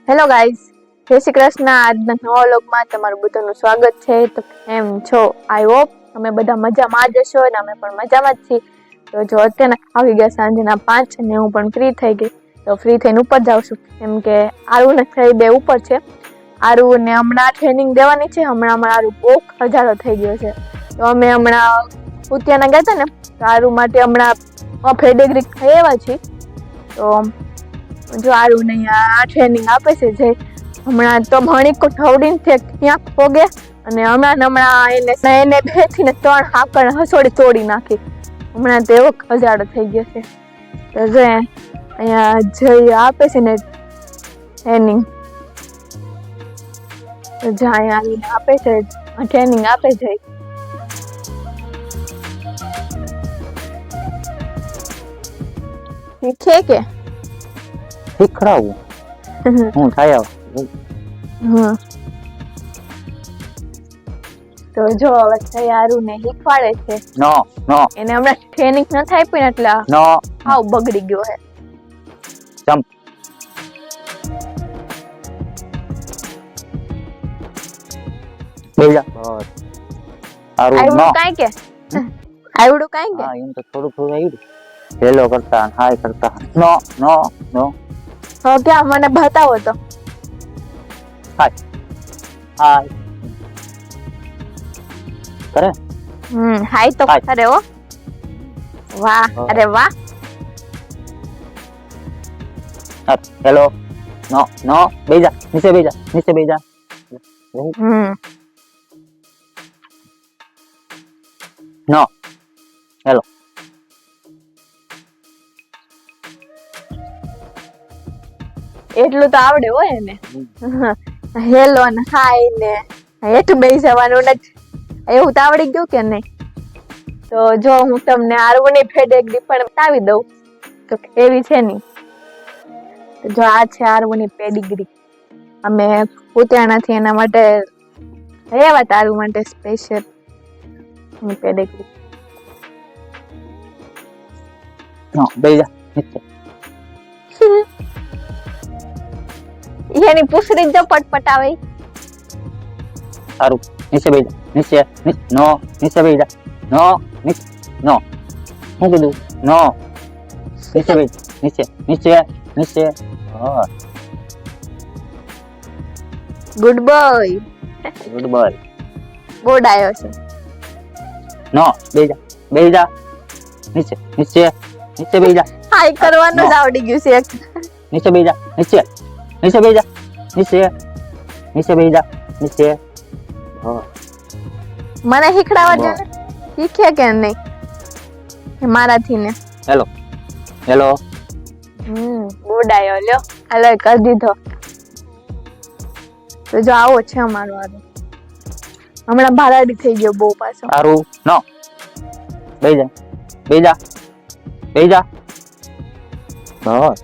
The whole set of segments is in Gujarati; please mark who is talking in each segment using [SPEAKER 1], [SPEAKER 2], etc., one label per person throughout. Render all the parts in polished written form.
[SPEAKER 1] હેલો ગાઈઝ, જય શ્રી કૃષ્ણ. આજના નવા વ્લોગમાં તમારું બધાનું સ્વાગત છે. તો કેમ છો? આઈ હોપ તમે બધા મજામાં જ હશો અને અમે પણ મજામાં જ છીએ. તો જો અત્યારે આવી ગયા સાંજના 5 અને હું પણ ફ્રી થઈ ગઈ. તો ફ્રી થઈને ઉપર જાઉં છું કેમ કે આરુ ને થઈ બે ઉપર છે. આરુ ને હમણાં ટ્રેનિંગ દેવાની છે. હમણાં આરુ બહુ ખજારો થઈ ગયો છે. તો અમે હમણાં ઉત્યાના ગયા હતા ને, તો આરુ માટે હમણાં ફેડેગ્રીક થઈ આવ્યા છીએ. તો જો આરુ ને આ ટ્રેનિંગ આપે છે જે હમણાં તો ભણીકો ઠવડીને ત્યાં પોગે અને હમણાં એને 2 થી 3 હાકર હસોડી તોડી નાખી. હમણાં તો એવો ખજાડો થઈ ગયો છે. તો જે અહીંયા જઈ આપે છે ને ટ્રેનિંગ, જ્યાં અહીંયા આપે છે ટ્રેનિંગ આપે છે. શીખે કે
[SPEAKER 2] શીખડાવું હું થાય
[SPEAKER 1] તો જો હવે તૈયારું ને શીખવાડે છે.
[SPEAKER 2] નો
[SPEAKER 1] એને હમણાં ટ્રેનિંગ ન થાય પણ એટલે
[SPEAKER 2] નો
[SPEAKER 1] હાવ બગડી ગયો હે.
[SPEAKER 2] જમ્પ બેજા બસ આરું નો
[SPEAKER 1] આવડું કાઈ કે આવડું કાઈ કે
[SPEAKER 2] હા એમ તો થોડું આવ્યું. હેલો કરતા હાય કરતા નો નો નો
[SPEAKER 1] હો ક્યાં મને બતાવો તો.
[SPEAKER 2] હાય હાય કરે
[SPEAKER 1] હાય તો કરે હો. વાહ, અરે વાહ.
[SPEAKER 2] હેલો નો નો બેજા નીચે બેજા નો હેલો
[SPEAKER 1] એટલું તો આવડે હોય ને. હેલો ને હાય ને હેઠું બેસી જવાનું ને એવું તો આવડી ગયું કે નહીં. તો જો હું તમને આરવની ફેડેગ્રી પણ બતાવી દઉં તો એવી છે નહીં. તો જો આ છે આરવની પેડિગ્રી. અમે ઉત્યાણાથી એના માટે લેવા તારું માટે સ્પેશિયલ પેડિગ્રી.
[SPEAKER 2] નો બેજા નીચે
[SPEAKER 1] એની પૂછડી જો પટપટાવે.
[SPEAKER 2] સારું નીચે બેજા નીચે નો નીચે બેજા નો નીચે નો હું કીધું નો નીચે બેજા નીચે હા
[SPEAKER 1] good boy.
[SPEAKER 2] Good boy
[SPEAKER 1] good આયો છે.
[SPEAKER 2] નો બેજા નીચે બેજા
[SPEAKER 1] હાય કરવાનું જ આવડી ગયું છે.
[SPEAKER 2] નીચે બેજા બેજા નીચે બેજા હા
[SPEAKER 1] મને શીખડાવા દે ને. શીખે કે નહીં મારાથી ને.
[SPEAKER 2] હેલો
[SPEAKER 1] ગુડ આયો લ્યો. હાલો કરી દીધો. તો જો આવો છે અમારો આરો. હમણાં ભારાડી થઈ ગયો બહુ પાછો.
[SPEAKER 2] સારું નો બેજા બસ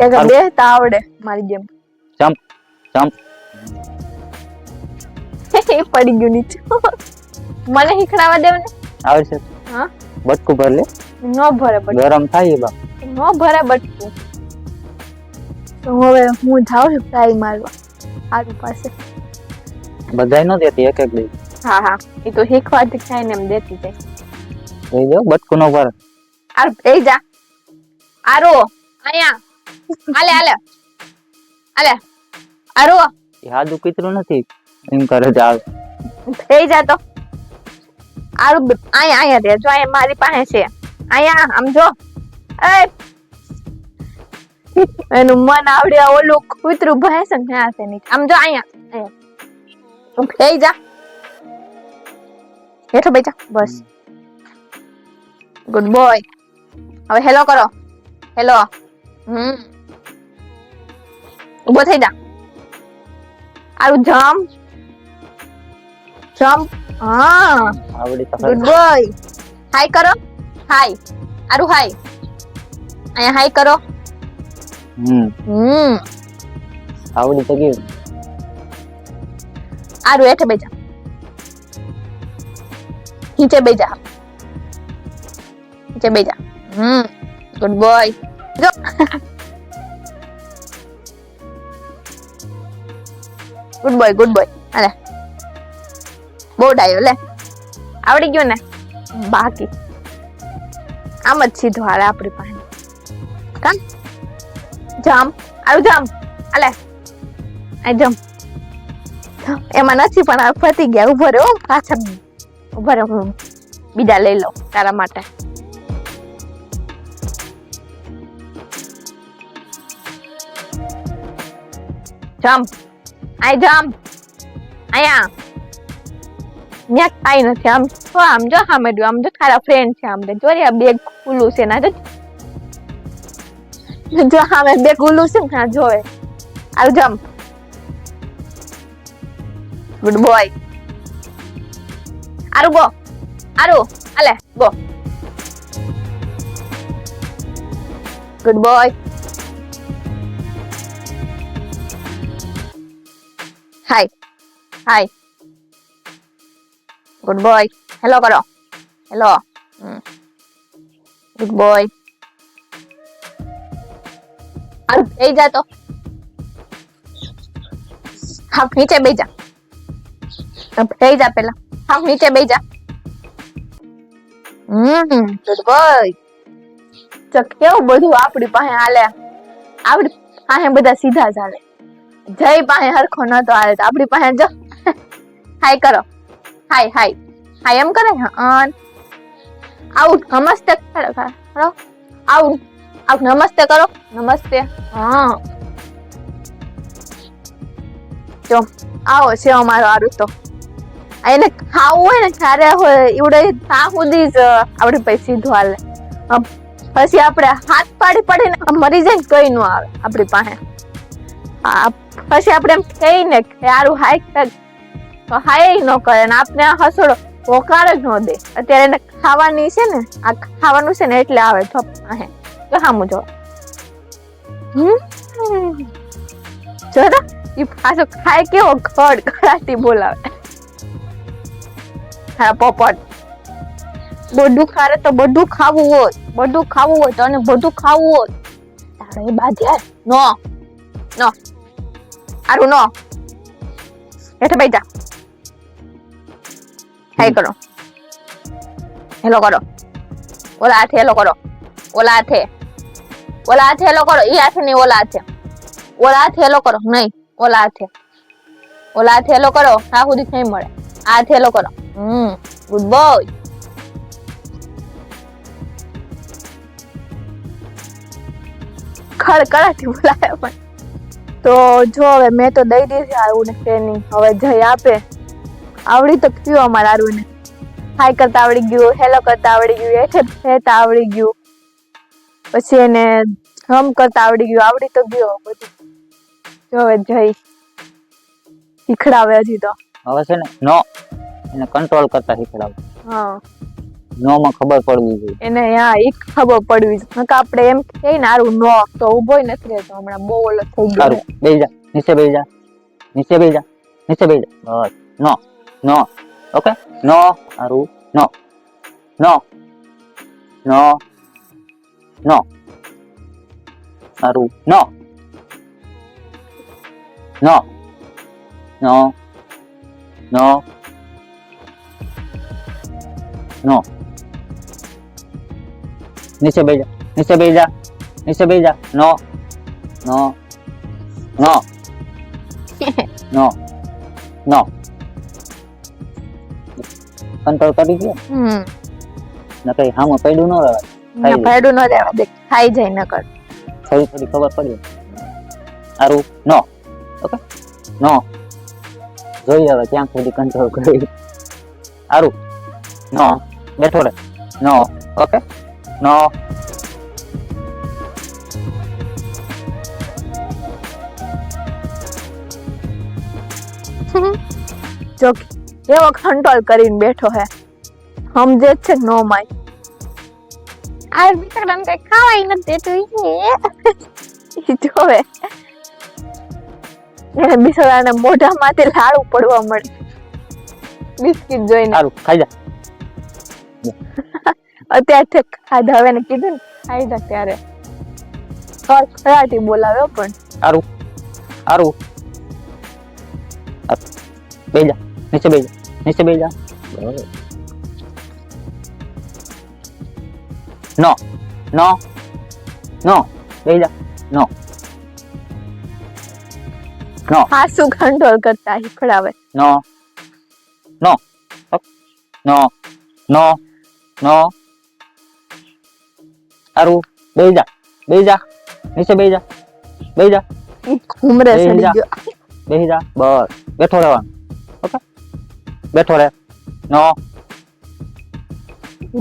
[SPEAKER 1] એક બેસતા આવડે મારી જેમ.
[SPEAKER 2] જમ્પ
[SPEAKER 1] પડી ગયું નીચે. મને શીખડાવા દેવ ને.
[SPEAKER 2] આવડશે
[SPEAKER 1] હા
[SPEAKER 2] બટકું ભર લે.
[SPEAKER 1] નો ભરે બટકું.
[SPEAKER 2] ગરમ થાય બા
[SPEAKER 1] નો ભરે બટકું. તો હવે હું જાઉં છું ટ્રાય મારવા આરુ પાસે.
[SPEAKER 2] બધાય ન દેતી એક દે.
[SPEAKER 1] હા એ તો શીખવાથી થાય ને એમ દેતી જાય.
[SPEAKER 2] લઈ જાઓ બટકું નો ભર.
[SPEAKER 1] આર એ જા આરો અહીંયા આલે આરો
[SPEAKER 2] એ હાદું કીતરું નથી એમ કરે છે આવે.
[SPEAKER 1] થઈ જા તો આરો અહીંયા દે જો અહીંયા મારી પાસે છે. અહીંયા આમ જો એ એનું મન આવડે ઓલું કૂતરું ભેંસ ને છે નહીં. આમ જો અહીંયા તું થઈ જા હેઠો બેજા બસ. Good boy. હવે હેલો કરો. હેલો ઉભો થઈ જા. આરું જમ્પ હા
[SPEAKER 2] આવડી તો
[SPEAKER 1] ગુડ બોય. હાય કરો. હાય આરું હાય. અહીંયા હાય કરો.
[SPEAKER 2] આવડી તો ગયું.
[SPEAKER 1] આરું હેઠે બેજા. નીચે બેજા. નીચે બેજા. Good boy. જો ગુડ બોય અરે બહુ ડાયો લે આવડી ગયો ને બાકી આમ જ સીધો હાલે આપણી પાસે કા જમ્પ જમ્પ અલે આ જમ્પ એમાં નથી પણ આ ફતી ગયા ઉભો રહ્યો પાછા ઉભો રહ્યો હું બીજા લઈ લઉં તારા માટે જમ્પ જમ્પ અહીંયા ન્યા કાઈ નથી આમ તો આમ જો સામે આમ જો તારા ફ્રેન્ડ છે આમ જો રે બેગ ખુલ્લું છે ના જો સામે બેગ ખુલ્લું છે ને જોવે આવ જમ્પ ગુડ બોય આરુ ગો આરુ અલે go good boy hi good boy hello કરો હેલો ગુડ બોય આરુ બેહી જા તો હા નીચે બેહી જા બેહી જા પેલા હા નીચે બેહી જા ગુડ બોય તો કેવું બધું આપણી પાસે હાલે આપણી પાસે બધા સીધા ચાલે જય પાસે હરખો નતો હાલે તો આપણી પાસે જો હાય કરો હાય એમ કરે આઉટ નમસ્તે કરો આઉટ નમસ્તે કરો નમસ્તે હા જો આવો છે અમારો આરુ તો એને ખાવું હોય ને ત્યારે હોય એવડે ત્યાં સુધી જ આપડે પછી સીધું હાલે પછી આપણે હાથ પાડી પડીને મરી જાય ને કઈ નું આવે આપણી પાસે પછી આપણે એમ કહીને કે આરું હાય તો હાય ન કરે ને આપણે હસડો હોકાર જ ન દે અત્યારે એને ખાવાની છે ને આ ખાવાનું છે ને એટલે આવે તો જો સામું જો જો એ પાછો ખાય કેવો ખડ ખડાટી બોલાવે હા પોપટ બધું ખારે તો બધું ખાવું હોય તો અને બધું ખાવું હોય તારે એ બાધ્યા નો આરું નો હેઠે બેસી જા હાય કરો હેલો કરો ઓલા હાથે હેલો કરો ઓલા હાથે હેલો કરો ઈ હાથે નહીં ઓલા હાથે હેલો કરો નહીં ઓલા હાથે હેલો કરો આ સુધી નહીં મળે આ હાથે હેલો કરો ગુડ બોય ખડખડાટી બોલાવે પણ તો જો હવે મેં તો દઈ દીધી આવું ને ટ્રેનિંગ હવે જઈ આપે આવડી તો કયો અમારે આરું ને હાય કરતા આવડી ગયું હેલો કરતા આવડી ગયું એઠે ફેરતા આવડી ગયું પછી એને હમ કરતા આવડી ગયું આવડી તો ગયો બધું જો હવે જઈ શીખડાવે હજી તો
[SPEAKER 2] હવે છે ને નો એને કંટ્રોલ કરતા શીખડાવે
[SPEAKER 1] હા
[SPEAKER 2] નો માં ખબર પડવી જોઈએ
[SPEAKER 1] એને હા એક ખબર પડવી જોઈએ નકા આપણે એમ કહીએ ને આરું નો તો ઊભોય નથી રહેતો હમણાં બહુ ઓલો થઈ ગયો
[SPEAKER 2] બેસી જા નીચે બેસી જા બસ નો ઓકે નો આરું નો આરું નો નીચે બેસી જા નો કંટ્રોલ કરી ગયો ન કઈ હામો પડ્યું ન રહેવાય
[SPEAKER 1] પડ્યું ન રહેવા દે ખાઈ જાય ન કર
[SPEAKER 2] થોડી ખબર પડી આરું નો ઓકે નો જોઈ હવે ક્યાં સુધી કંટ્રોલ કરી આરું નો બેઠો રે નો ઓકે નો
[SPEAKER 1] જો એવો કંટ્રોલ કરીને બેઠો હે સમજે છે નો માય આ બિચારાને કઈ ખાવાય નથી દેતું ઈ જોવે એને બિચારાને મોઢામાંથી લાડુ પડવા મળે બિસ્કિટ જોઈને
[SPEAKER 2] સારું ખાઈ જા
[SPEAKER 1] અત્યારે ખાધા હવે ને કીધું ને ખાઈ જા ત્યારે ખરાટી બોલાવ્યો પણ
[SPEAKER 2] સારું બેહી જા, નીચે બેહી જા, નીચે બેહી જા. નો નો નો બેહી જા. નો નો
[SPEAKER 1] હાસુ કંટ્રોલ કરતા શીખડાવે.
[SPEAKER 2] નો નો નો નો નો. આરું બેહી જા, બેહી જા, નીચે બેહી જા, બેહી જા,
[SPEAKER 1] ઘૂમરે
[SPEAKER 2] બેહી
[SPEAKER 1] સડી
[SPEAKER 2] જા.
[SPEAKER 1] ગયો.
[SPEAKER 2] બેહી જા. બસ બેઠો રહેવાનું. ઓકે બેઠો રહે. નો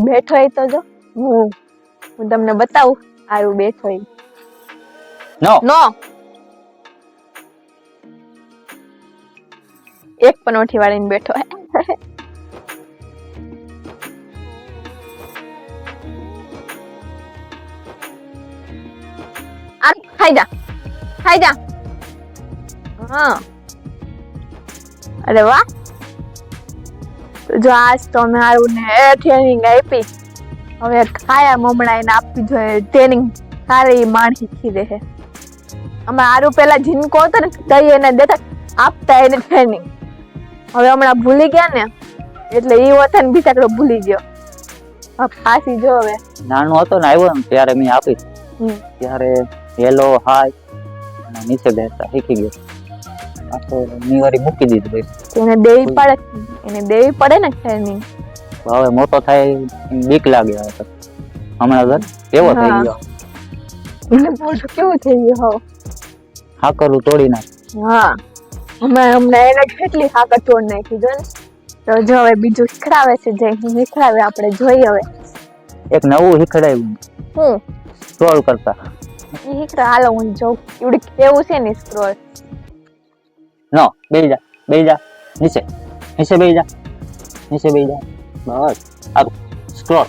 [SPEAKER 1] બેઠો હોય તો જો હું તમને બતાવું. આરું બેઠો હોય.
[SPEAKER 2] નો
[SPEAKER 1] નો એક પનોઠી વાળીને બેઠો હે. આ ખાઈ જા, ખાઈ જા. હા, અરે વાહ. તો જો આજ તો અમે હારું ને ટ્રેનિંગ આપી. હવે ખાયા મમણા એને આપવી જોઈએ ટ્રેનિંગ. સારી માણ શીખી દે છે. અમે હારું પેલા જીનકો હતો ને દઈ એને દેતા આપતા એને ટ્રેનિંગ. હવે હમણાં ભૂલી ગયા ને એટલે ઈ વખતે ને બિચારો ભૂલી ગયો. હવે ફાસી જો હવે.
[SPEAKER 2] નાનો હતો ને આવ્યો ને ત્યારે મેં આપી. ત્યારે હેલો હાય નીચે બેસતા શીખી ગયો. આ તો નિવારી મૂકી દીધું ભાઈ.
[SPEAKER 1] એને દેવી પડે, એને દેવી પડે ને ટ્રેનિંગ.
[SPEAKER 2] હવે મોટો થાય બીક લાગે. હવે તો હમણાં કેવો થઈ ગયો.
[SPEAKER 1] એને મોઢું કેવું થઈ ગયું હવે.
[SPEAKER 2] હાકરું તોડી નાખ.
[SPEAKER 1] હા, હમણાં એને કેટલી હાકર તોડ નાખી જો ને. તો જો હવે બીજું શીખડાવે છે. જે શીખડાવે આપણે જોઈએ હવે.
[SPEAKER 2] એક નવું શીખડાવ્યું.
[SPEAKER 1] હું
[SPEAKER 2] સ્ક્રોલ કરતા.
[SPEAKER 1] શીખડા હાલો હું જોઉં. એવડી કેવું છે ને સ્ક્રોલ.
[SPEAKER 2] નો બેહી જા, બેહી જા, નીચે નીચે બેહી જા, નીચે બેહી જા. બસ આ scroll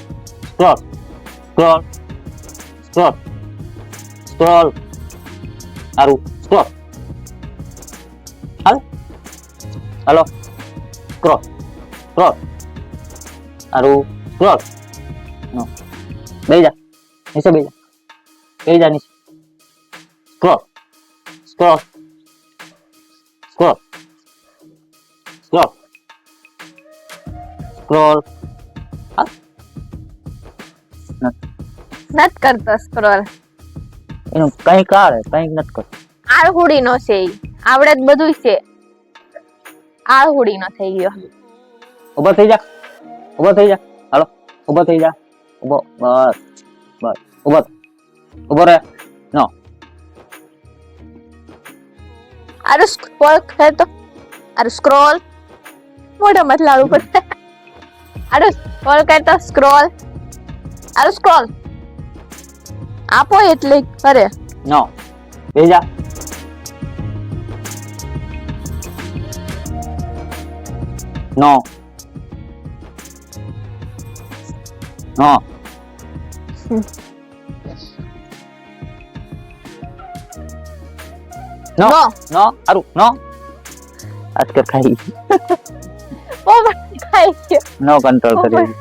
[SPEAKER 2] scroll scroll scroll scroll. આરું સ્ક્રોલ. હાલ હાલો સ્ક્રોલ સ્ક્રોલ. આરું સ્ક્રોલ. નો બેહી જા, નીચે બેહી જા, બેહી જા નીચે. Scroll scroll scroll scroll scroll.
[SPEAKER 1] નત કરતો સ્ક્રોલ.
[SPEAKER 2] એનું કઈક આવે કઈક નથી કરતું.
[SPEAKER 1] આળહુડી નો છે ઈ. આવડે જ બધું છે. આળહુડી નો થઈ ગયો.
[SPEAKER 2] ઉભો થઈ જા, ઉભો થઈ જા. હાલો ઉભો થઈ જા. ઉભો. બસ બસ ઉભો ઉભો રહે. નો
[SPEAKER 1] આરું સ્ક્રોલ કરે તો આરું સ્ક્રોલ મોઢામાં લાવવું પડે. આરું સ્ક્રોલ કરે તો સ્ક્રોલ. આરું સ્ક્રોલ આપો એટલે કરે.
[SPEAKER 2] નો બેહી જા. નો નો નો
[SPEAKER 1] નો
[SPEAKER 2] નો આરું નો. આજકર ખાઈ
[SPEAKER 1] ઓ ભાઈ ખાઈ ગયો.
[SPEAKER 2] નો કંટ્રોલ કરી.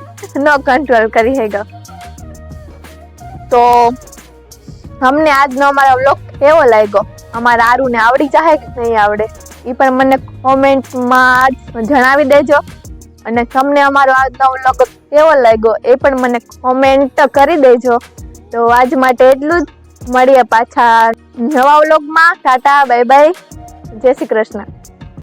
[SPEAKER 1] નો કંટ્રોલ કરી હેગો. તો અમને આજનો અમારો વ્લોગ કેવો લાગ્યો? અમારા આરુને આવડી જાય કે નહીં આવડે એ પણ મને કોમેન્ટમાં જણાવી દેજો. અને તમને અમારો આજનો વ્લોગ કેવો લાગ્યો એ પણ મને કોમેન્ટ કરી દેજો. તો આજ માટે એટલું જ. મળીએ પાછા નવા વ્લોગમાં. ટાટા બાય બાય, જય શ્રી કૃષ્ણ.